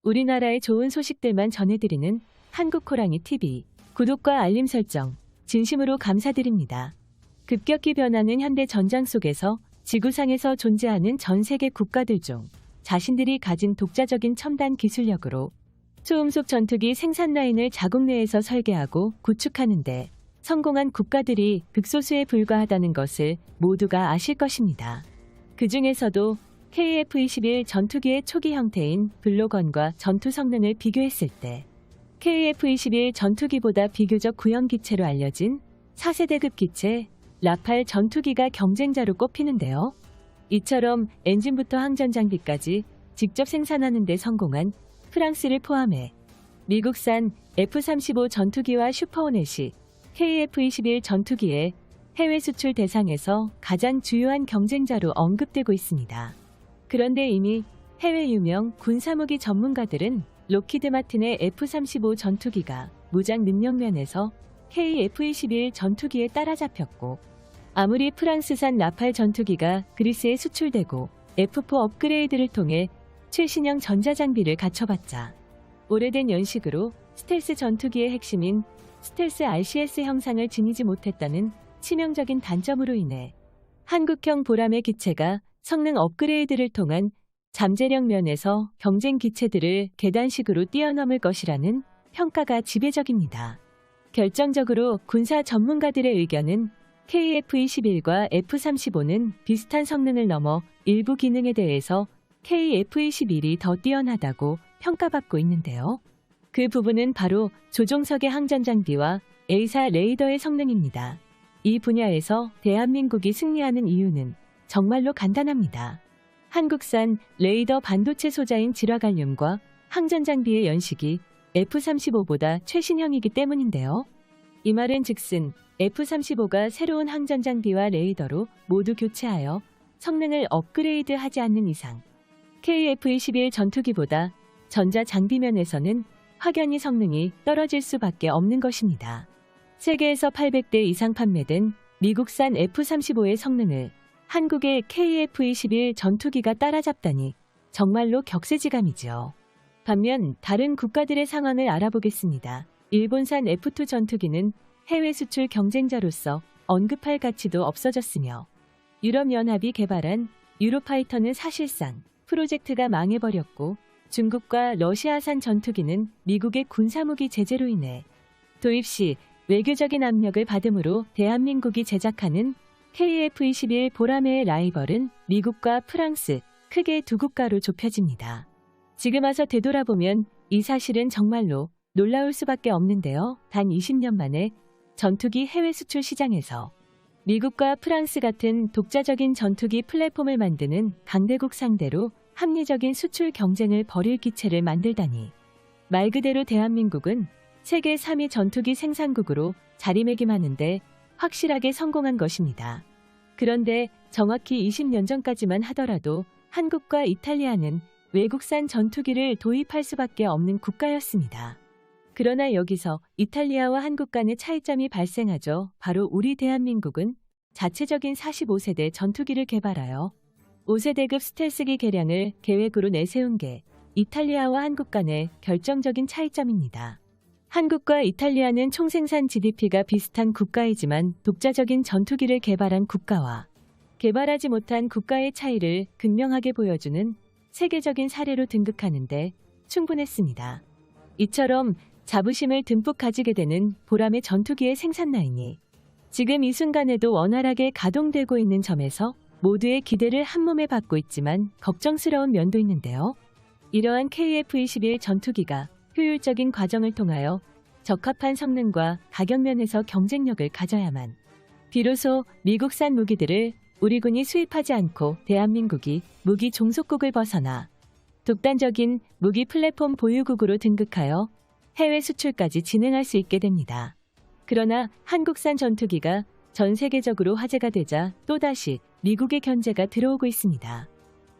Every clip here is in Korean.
우리나라의 좋은 소식들만 전해드리는 한국호랑이TV. 구독과 알림 설정 진심으로 감사드립니다. 급격히 변하는 현대 전장 속에서 지구상에서 존재하는 전 세계 국가들 중 자신들이 가진 독자적인 첨단 기술력으로 초음속 전투기 생산 라인을 자국 내에서 설계하고 구축하는 데 성공한 국가들이 극소수에 불과하다는 것을 모두가 아실 것입니다. 그 중에서도 KF-21 전투기의 초기 형태인 블로건과 전투 성능을 비교했을 때 KF-21 전투기보다 비교적 구형 기체로 알려진 4세대급 기체 라팔 전투기가 경쟁자로 꼽히는데요. 이처럼 엔진부터 항전 장비까지 직접 생산하는 데 성공한 프랑스를 포함해 미국산 F-35 전투기와 슈퍼호넷이 KF-21 전투기의 해외 수출 대상에서 가장 주요한 경쟁자로 언급되고 있습니다. 그런데 이미 해외 유명 군사무기 전문가들은 록히드 마틴의 F-35 전투기가 무장 능력 면에서 KF-21 전투기에 따라잡혔고, 아무리 프랑스산 라팔 전투기가 그리스에 수출되고 F4 업그레이드를 통해 최신형 전자장비를 갖춰봤자 오래된 연식으로 스텔스 전투기의 핵심인 스텔스 RCS 형상을 지니지 못했다는 치명적인 단점으로 인해 한국형 보람의 기체가 성능 업그레이드를 통한 잠재력 면에서 경쟁 기체들을 계단식으로 뛰어넘을 것이라는 평가가 지배적입니다. 결정적으로 군사 전문가들의 의견은 KF-21과 F-35는 비슷한 성능을 넘어 일부 기능에 대해서 KF-21이 더 뛰어나다고 평가받고 있는데요. 그 부분은 바로 조종석의 항전 장비와 A사 레이더의 성능입니다. 이 분야에서 대한민국이 승리하는 이유는 정말로 간단합니다. 한국산 레이더 반도체 소자인 질화갈륨과 항전 장비의 연식이 F-35보다 최신형이기 때문인데요. 이 말은 즉슨 F-35가 새로운 항전 장비와 레이더로 모두 교체하여 성능을 업그레이드하지 않는 이상 KF-21 전투기보다 전자 장비 면에서는 확연히 성능이 떨어질 수밖에 없는 것입니다. 세계에서 800대 이상 판매된 미국산 F-35의 성능을 한국의 KF-21 전투기가 따라잡다니 정말로 격세지감이죠. 반면 다른 국가들의 상황을 알아보겠습니다. 일본산 F2 전투기는 해외 수출 경쟁자로서 언급할 가치도 없어졌으며, 유럽연합이 개발한 유로파이터는 사실상 프로젝트가 망해버렸고, 중국과 러시아산 전투기는 미국의 군사무기 제재로 인해 도입 시 외교적인 압력을 받으므로 대한민국이 제작하는 KF-21 보라매의 라이벌은 미국과 프랑스, 크게 두 국가로 좁혀집니다. 지금 와서 되돌아보면 이 사실은 정말로 놀라울 수밖에 없는데요. 단 20년 만에 전투기 해외 수출 시장에서 미국과 프랑스 같은 독자적인 전투기 플랫폼을 만드는 강대국 상대로 합리적인 수출 경쟁을 벌일 기체를 만들다니, 말 그대로 대한민국은 세계 3위 전투기 생산국으로 자리매김하는데 확실하게 성공한 것입니다. 그런데 정확히 20년 전까지만 하더라도 한국과 이탈리아는 외국산 전투기를 도입할 수밖에 없는 국가였습니다. 그러나 여기서 이탈리아와 한국 간의 차이점이 발생하죠. 바로 우리 대한민국은 자체적인 45세대 전투기를 개발하여 5세대급 스텔스기 개량을 계획으로 내세운 게 이탈리아와 한국 간의 결정적인 차이점입니다. 한국과 이탈리아는 총생산 GDP가 비슷한 국가이지만 독자적인 전투기를 개발한 국가와 개발하지 못한 국가의 차이를 극명하게 보여주는 세계적인 사례로 등극하는데 충분했습니다. 이처럼 자부심을 듬뿍 가지게 되는 보람의 전투기의 생산 라인이 지금 이 순간에도 원활하게 가동되고 있는 점에서 모두의 기대를 한몸에 받고 있지만 걱정스러운 면도 있는데요. 이러한 KF-21 전투기가 효율적인 과정을 통하여 적합한 성능과 가격 면에서 경쟁력을 가져야만 비로소 미국산 무기들을 우리 군이 수입하지 않고 대한민국이 무기 종속국을 벗어나 독단적인 무기 플랫폼 보유국으로 등극하여 해외 수출까지 진행할 수 있게 됩니다. 그러나 한국산 전투기가 전 세계적으로 화제가 되자 또다시 미국의 견제가 들어오고 있습니다.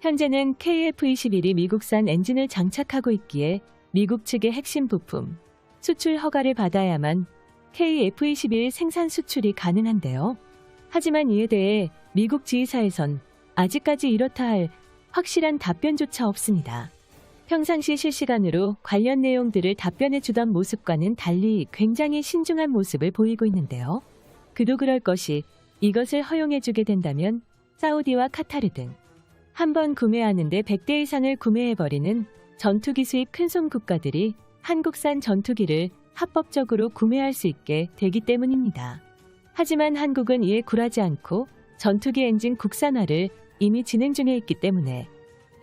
현재는 KF-21이 미국산 엔진을 장착하고 있기에 미국 측의 핵심 부품 수출 허가를 받아야만 KF-21 생산 수출이 가능한데요. 하지만 이에 대해 미국 지휘사에선 아직까지 이렇다 할 확실한 답변조차 없습니다. 평상시 실시간으로 관련 내용들을 답변해 주던 모습과는 달리 굉장히 신중한 모습을 보이고 있는데요. 그도 그럴 것이 이것을 허용해 주게 된다면 사우디와 카타르 등 한 번 구매하는데 100대 이상을 구매해버리는 전투기 수입 큰손 국가들이 한국산 전투기를 합법적으로 구매할 수 있게 되기 때문입니다. 하지만 한국은 이에 굴하지 않고 전투기 엔진 국산화를 이미 진행 중에 있기 때문에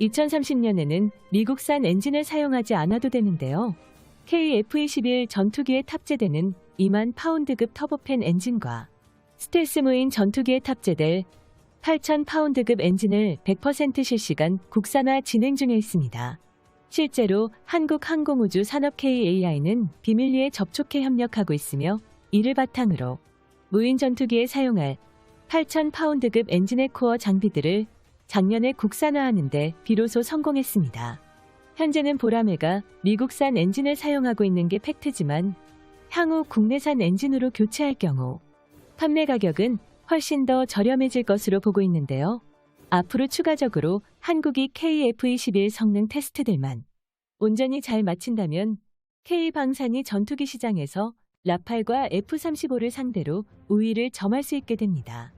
2030년에는 미국산 엔진을 사용하지 않아도 되는데요. KF-21 전투기에 탑재되는 2만 파운드급 터보팬 엔진과 스텔스 무인 전투기에 탑재될 8,000 파운드급 엔진을 100% 실시간 국산화 진행 중에 있습니다. 실제로 한국항공우주산업 KAI는 비밀리에 접촉해 협력하고 있으며 이를 바탕으로 무인 전투기에 사용할 8,000 파운드급 엔진의 코어 장비들을 작년에 국산화하는데 비로소 성공했습니다. 현재는 보라매가 미국산 엔진을 사용하고 있는 게 팩트지만 향후 국내산 엔진으로 교체할 경우 판매 가격은 훨씬 더 저렴해질 것으로 보고 있는데요. 앞으로 추가적으로 한국이 KF-21 성능 테스트들만 온전히 잘 마친다면 K방산이 전투기 시장에서 라팔과 F-35를 상대로 우위를 점할 수 있게 됩니다.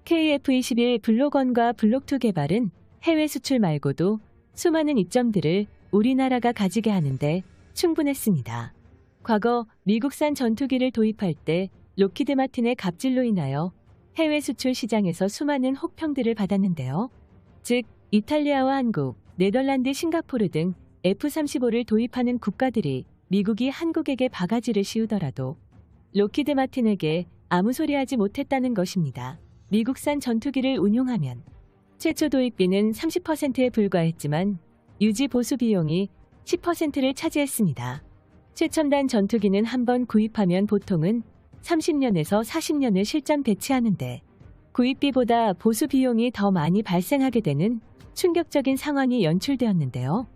KF-21 블록1과 블록2 개발은 해외 수출 말고도 수많은 이점들을 우리나라가 가지게 하는데 충분했습니다. 과거 미국산 전투기를 도입할 때 록히드 마틴의 갑질로 인하여 해외 수출 시장에서 수많은 혹평들을 받았는데요. 즉 이탈리아와 한국, 네덜란드, 싱가포르 등 F-35를 도입하는 국가들이 미국이 한국에게 바가지를 씌우더라도 록히드 마틴에게 아무 소리 하지 못했다는 것입니다. 미국산 전투기를 운용하면 최초 도입비는 30%에 불과했지만 유지 보수 비용이 10%를 차지했습니다. 최첨단 전투기는 한번 구입하면 보통은 30년에서 40년을 실전 배치하는데 구입비보다 보수 비용이 더 많이 발생하게 되는 충격적인 상황이 연출되었는데요.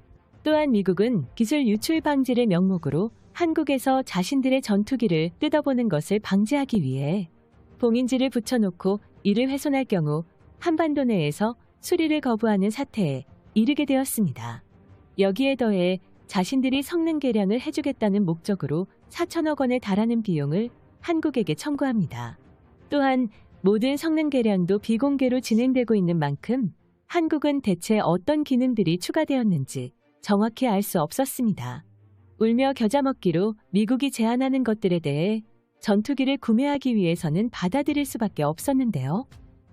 또한 미국은 기술 유출 방지를 명목으로 한국에서 자신들의 전투기를 뜯어보는 것을 방지하기 위해 봉인지를 붙여놓고 이를 훼손할 경우 한반도 내에서 수리를 거부하는 사태에 이르게 되었습니다. 여기에 더해 자신들이 성능 개량을 해주겠다는 목적으로 4천억 원에 달하는 비용을 한국에게 청구합니다. 또한 모든 성능 개량도 비공개로 진행되고 있는 만큼 한국은 대체 어떤 기능들이 추가되었는지 정확히 알 수 없었습니다. 울며 겨자 먹기로 미국이 제안하는 것들에 대해 전투기를 구매하기 위해서는 받아들일 수밖에 없었는데요.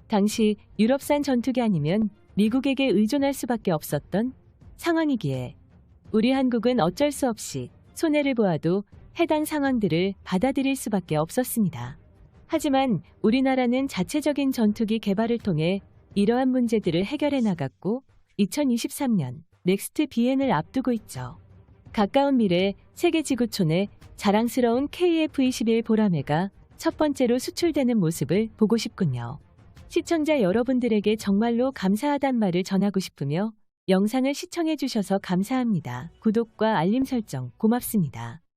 당시 유럽산 전투기 아니면 미국에게 의존할 수밖에 없었던 상황이기에 우리 한국은 어쩔 수 없이 손해를 보아도 해당 상황들을 받아들일 수밖에 없었습니다. 하지만 우리나라는 자체적인 전투기 개발을 통해 이러한 문제들을 해결해 나갔고 2023년 넥스트 비엔을 앞두고 있죠. 가까운 미래 세계 지구촌에 자랑스러운 KF-21 보라매가 첫 번째로 수출되는 모습을 보고 싶군요. 시청자 여러분들에게 정말로 감사하단 말을 전하고 싶으며 영상을 시청해 주셔서 감사합니다. 구독과 알림 설정 고맙습니다.